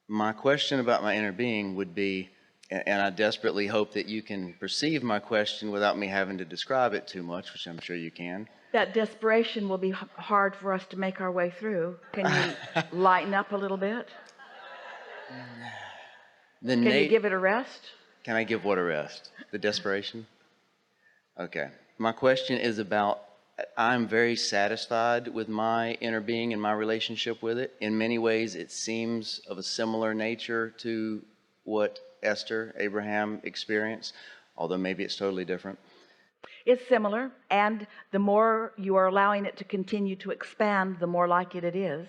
My question about my inner being would be, and I desperately hope that you can perceive my question without me having to describe it too much, which I'm sure you can. That desperation will be hard for us to make our way through. Can you lighten up a little bit? Can you give it a rest? Can I give what a rest? The desperation? Okay. My question is about, I'm very satisfied with my inner being and my relationship with it. In many ways, it seems of a similar nature to what Esther, Abraham experienced, although maybe it's totally different. It's similar, and the more you are allowing it to continue to expand, the more like it is.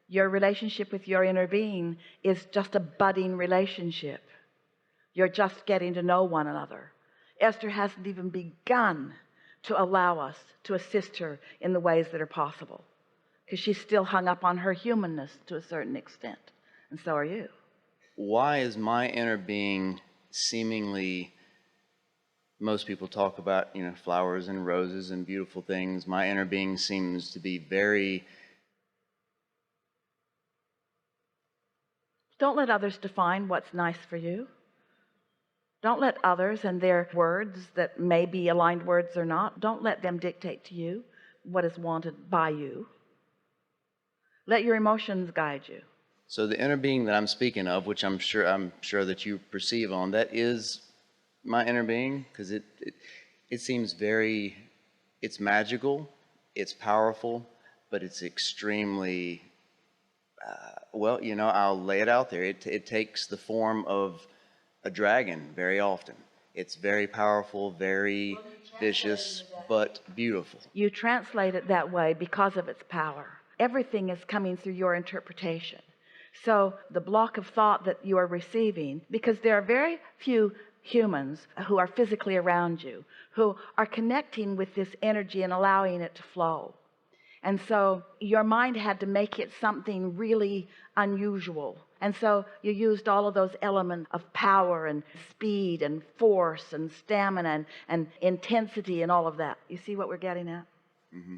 Your relationship with your inner being is just a budding relationship. You're just getting to know one another. Esther hasn't even begun to allow us to assist her in the ways that are possible, because she's still hung up on her humanness to a certain extent, and so are you. Why is my inner being seemingly, most people talk about, flowers and roses and beautiful things. My inner being seems to be very... Don't let others define what's nice for you. Don't let others and their words that may be aligned words or not, don't let them dictate to you what is wanted by you. Let your emotions guide you. So the inner being that I'm speaking of, which I'm sure that you perceive on, that is my inner being, because it seems very, it's magical, it's powerful, but it's extremely, well, I'll lay it out there. It takes the form of a dragon very often. It's very powerful, very vicious, but beautiful. You translate it that way because of its power. Everything is coming through your interpretation. So the block of thought that you are receiving, because there are very few humans who are physically around you, who are connecting with this energy and allowing it to flow. And so your mind had to make it something really unusual. And so you used all of those elements of power and speed and force and stamina and intensity and all of that. You see what we're getting at? Mm-hmm.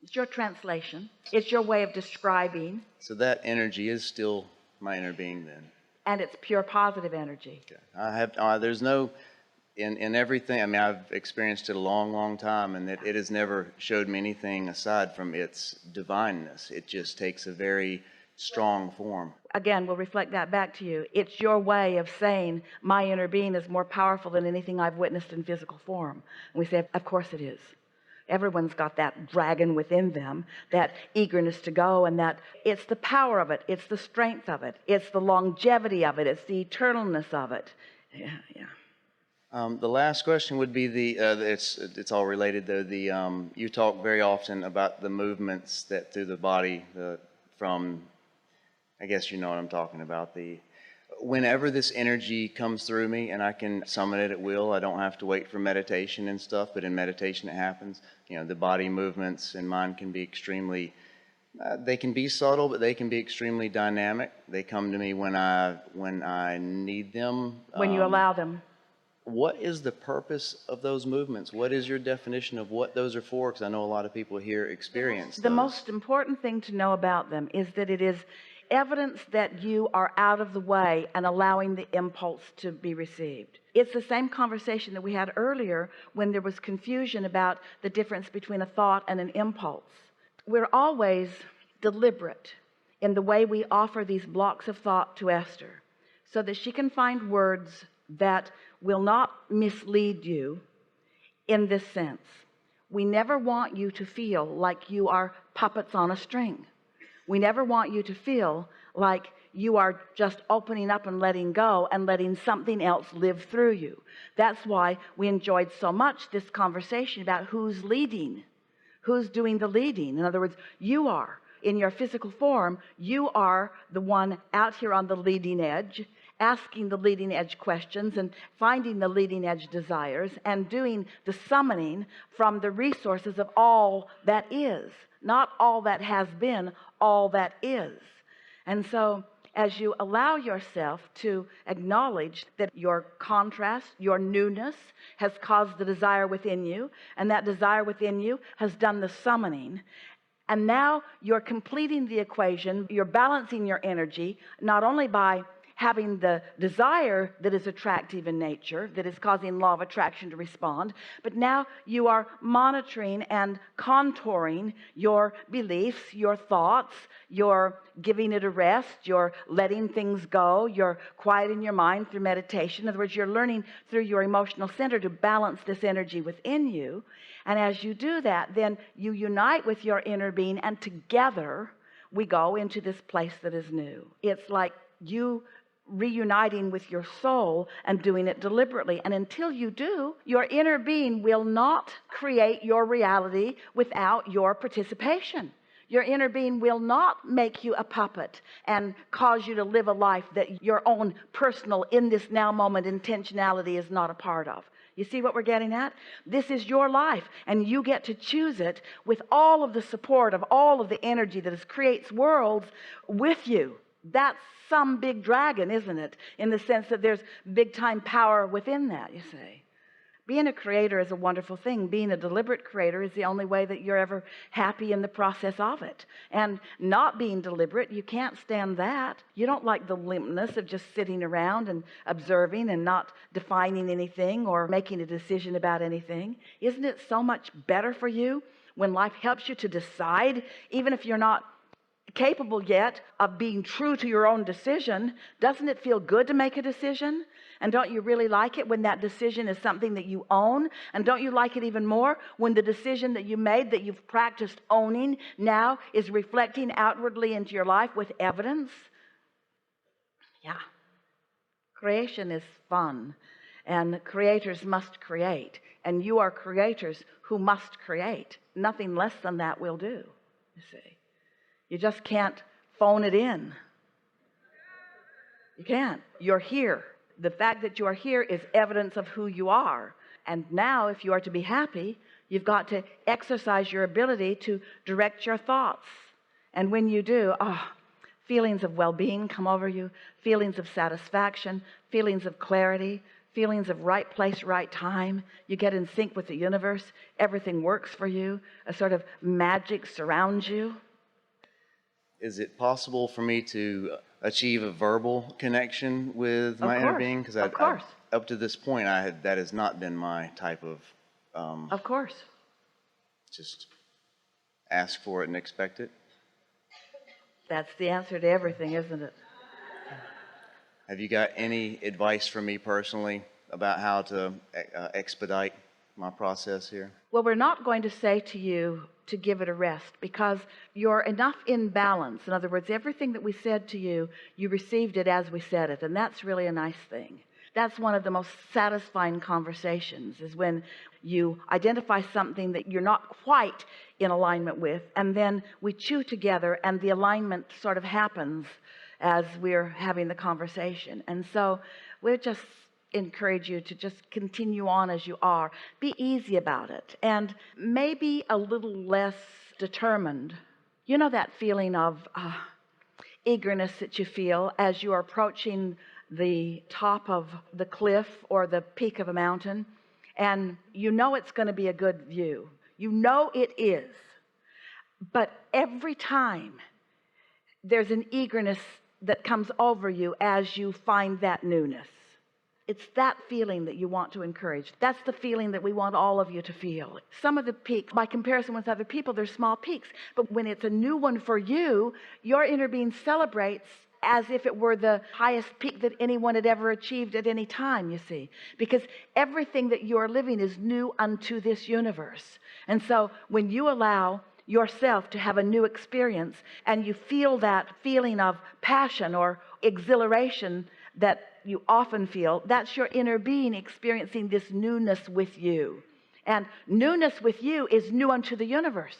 It's your translation. It's your way of describing. So that energy is still my inner being then. And it's pure positive energy. Okay. There's no, in everything, I mean, I've experienced it a long, long time, and it has never showed me anything aside from its divineness. It just takes a very strong form. Again, we'll reflect that back to you. It's your way of saying my inner being is more powerful than anything I've witnessed in physical form. And we say, of course it is. Everyone's got that dragon within them, that eagerness to go, and that it's the power of it, it's the strength of it, it's the longevity of it, it's the eternalness of it. The last question would be it's all related though. You talk very often about the movements that through the body, from, I guess you know what I'm talking about. Whenever this energy comes through me and I can summon it at will, I don't have to wait for meditation and stuff, but in meditation it happens. The body movements in mine can be extremely, they can be subtle, but they can be extremely dynamic. They come to me when I need them. When you allow them. What is the purpose of those movements? What is your definition of what those are for? Because I know a lot of people here experience those. The most important thing to know about them is that it is evidence that you are out of the way and allowing the impulse to be received. It's the same conversation that we had earlier when there was confusion about the difference between a thought and an impulse. We're always deliberate in the way we offer these blocks of thought to Esther so that she can find words that will not mislead you in this sense. We never want you to feel like you are puppets on a string. We never want you to feel like you are just opening up and letting go and letting something else live through you. That's why we enjoyed so much this conversation about who's leading, who's doing the leading. In other words, you are. In your physical form, you are the one out here on the leading edge, asking the leading edge questions and finding the leading edge desires and doing the summoning from the resources of all that is, not all that has been, all that is. And so as you allow yourself to acknowledge that your contrast, your newness has caused the desire within you, and that desire within you has done the summoning, And now you're completing the equation. You're balancing your energy, not only by having the desire that is attractive in nature, that is causing law of attraction to respond, but now you are monitoring and contouring your beliefs, your thoughts, you're giving it a rest, you're letting things go, you're quieting your mind through meditation. In other words, you're learning through your emotional center to balance this energy within you. And as you do that, then you unite with your inner being, and together we go into this place that is new. It's like you reuniting with your soul and doing it deliberately. And until you do, your inner being will not create your reality without your participation. Your inner being will not make you a puppet and cause you to live a life that your own personal, in this now moment intentionality is not a part of. You see what we're getting at? This is your life, and you get to choose it with all of the support of all of the energy that creates worlds with you. That's some big dragon, isn't it? In the sense that there's big time power within that, you see. Being a creator is a wonderful thing. Being a deliberate creator is the only way that you're ever happy in the process of it. And not being deliberate, you can't stand that. You don't like the limpness of just sitting around and observing and not defining anything or making a decision about anything. Isn't it so much better for you when life helps you to decide, even if you're not capable yet of being true to your own decision? Doesn't it feel good to make a decision? And don't you really like it when that decision is something that you own? And don't you like it even more when the decision that you made, that you've practiced owning, now is reflecting outwardly into your life with evidence? Yeah. Creation is fun, and creators must create, and you are creators who must create. Nothing less than that will do, you see. You just can't phone it in. You can't. You're here. The fact that you are here is evidence of who you are. And now, if you are to be happy, you've got to exercise your ability to direct your thoughts. And when you do, feelings of well-being come over you, feelings of satisfaction, feelings of clarity, feelings of right place, right time. You get in sync with the universe. Everything works for you. A sort of magic surrounds you. Is it possible for me to achieve a verbal connection with my inner being? Because up to this point, that has not been my type of. Of course. Just ask for it and expect it. That's the answer to everything, isn't it? Have you got any advice for me personally about how to expedite my process here? Well, we're not going to say to you to give it a rest, because you're enough in balance. In other words, everything that we said to you, you received it as we said it, and that's really a nice thing. That's one of the most satisfying conversations, is when you identify something that you're not quite in alignment with, and then we chew together and the alignment sort of happens as we're having the conversation. And so we're just encourage you to just continue on as you are. Be easy about it, and maybe a little less determined. You know that feeling of eagerness that you feel as you are approaching the top of the cliff or the peak of a mountain, and you know it's going to be a good view. You know it is. But every time there's an eagerness that comes over you as you find that newness. It's that feeling that you want to encourage. That's the feeling that we want all of you to feel. Some of the peaks, by comparison with other people, they're small peaks. But when it's a new one for you, your inner being celebrates as if it were the highest peak that anyone had ever achieved at any time, you see. Because everything that you are living is new unto this universe. And so when you allow yourself to have a new experience, and you feel that feeling of passion or exhilaration that you often feel, that's your inner being experiencing this newness with you. And newness with you is new unto the universe.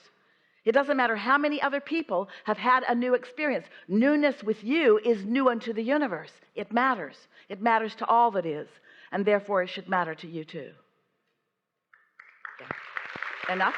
It doesn't matter how many other people have had a new experience. Newness with you is new unto the universe. It matters. It matters to all that is, and therefore it should matter to you too. Yeah. Enough?